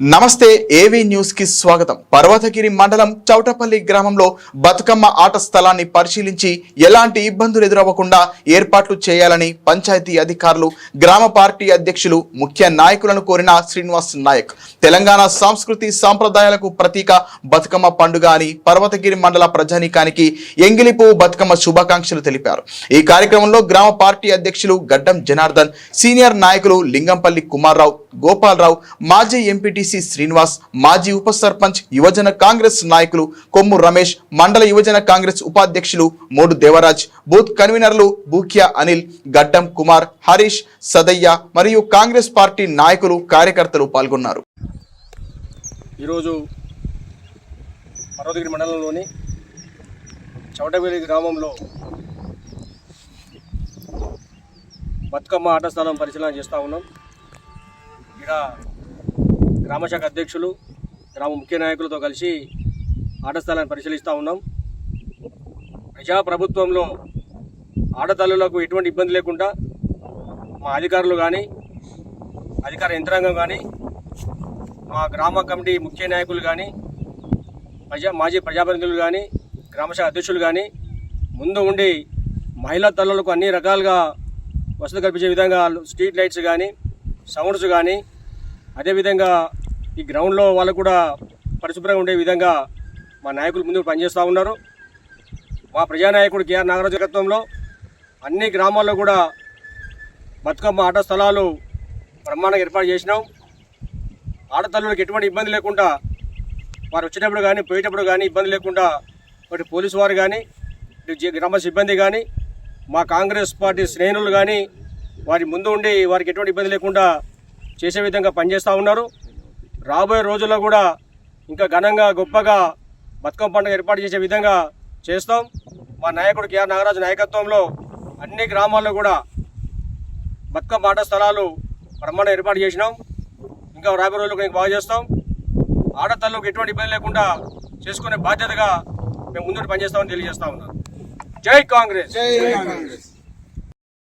నమస్తే AV news కి స్వాగతం. పర్వతగిరి మండలం చౌటపల్లి గ్రామంలో బతుకమ్మ ఆట స్థలాన్ని పరిశీలించి ఎలాంటి ఇబ్బందులు ఎదురవ్వకుండా ఏర్పాట్లు చేయాలని పంచాయతీ అధికారులు, గ్రామ పార్టీ అధ్యక్షులు, ముఖ్య నాయకులను కోరిన శ్రీనివాస్ నాయక్. తెలంగాణ సంస్కృతి సాంప్రదాయాలకు ప్రతీక బతుకమ్మ పండుగ అని పర్వతగిరి మండల ప్రజానీకానికి ఎంగిలిపువ్వు బతుకమ్మ శుభాకాంక్షలు తెలిపారు. ఈ కార్యక్రమంలో గ్రామ పార్టీ అధ్యక్షులు గడ్డం జనార్దన్, సీనియర్ నాయకులు లింగంపల్లి కుమార్రావు, గోపాలరావు, మాజీ ఎంపీటీసీ శ్రీనివాస్, మాజీ ఉప సర్పంచ్, యువజన కాంగ్రెస్ నాయకులు కొమ్ము రమేష్, మండల యువజన కాంగ్రెస్ ఉపాధ్యక్షులు మోడు దేవరాజ్, బూత్ కన్వీనర్లు బూక్యా అనిల్, గడ్డం కుమార్, హరీష్, సదయ్య మరియు కాంగ్రెస్ పార్టీ నాయకులు, కార్యకర్తలు పాల్గొన్నారు. ఈరోజు పర్వతగిరి మండలంలోని చౌటపల్లి గ్రామంలో బతుకమ్మ ఆట స్థలం పరిశీలన చేస్తూ ఉన్నాం. ఇక్కడ గ్రామశాఖ అధ్యక్షులు, గ్రామ ముఖ్య నాయకులతో కలిసి ఆట స్థలాన్ని పరిశీలిస్తూ ఉన్నాం. ప్రజాప్రభుత్వంలో ఆడతల్లులకు ఎటువంటి ఇబ్బంది లేకుండా మా అధికారులు కానీ, అధికార యంత్రాంగం కానీ, మా గ్రామ కమిటీ ముఖ్య నాయకులు కానీ, మాజీ ప్రజాప్రతినిధులు కానీ, గ్రామశాఖ అధ్యక్షులు కానీ ముందు ఉండి మహిళా తల్లులకు అన్ని రకాలుగా వసతి కల్పించే విధంగా స్ట్రీట్ లైట్స్ కానీ, సౌండ్స్ కానీ, అదేవిధంగా ఈ గ్రౌండ్లో వాళ్ళకు కూడా పరిశుభ్రంగా ఉండే విధంగా మా నాయకులు ముందు పనిచేస్తూ ఉన్నారు. మా ప్రజానాయకుడు కేఆర్ నాగరాజు నాయకత్వంలో అన్ని గ్రామాల్లో కూడా బతుకమ్మ ఆట స్థలాలు బ్రహ్మాండంగా ఏర్పాటు చేసినాం. ఆడతల్లులకు ఎటువంటి ఇబ్బంది లేకుండా, వారు వచ్చేటప్పుడు కానీ పోయేటప్పుడు కానీ ఇబ్బంది లేకుండా ఒకటి పోలీసు వారు కానీ, గ్రామ సిబ్బంది కానీ, మా కాంగ్రెస్ పార్టీ శ్రేణులు కానీ వారి ముందు ఉండి వారికి ఎటువంటి ఇబ్బంది లేకుండా చేసే విధంగా పనిచేస్తూ ఉన్నారు. రాబోయే రోజుల్లో కూడా ఇంకా ఘనంగా గొప్పగా బతుకమ్మ పండుగ ఏర్పాటు చేసే విధంగా చేస్తాం. మా నాయకుడు కేఆర్ నాగరాజు నాయకత్వంలో అన్ని గ్రామాల్లో కూడా బతుకమ్మ ఆట స్థలాలు బ్రహ్మాండంగా ఏర్పాటు చేసినాం. ఇంకా రాబోయే రోజుల్లో ఇంకా బాగా చేస్తాం. ఆడతల్లకు ఎటువంటి ఇబ్బంది లేకుండా చేసుకునే బాధ్యతగా మేము ముందు పనిచేస్తామని తెలియజేస్తా ఉన్నాం. జై కాంగ్రెస్.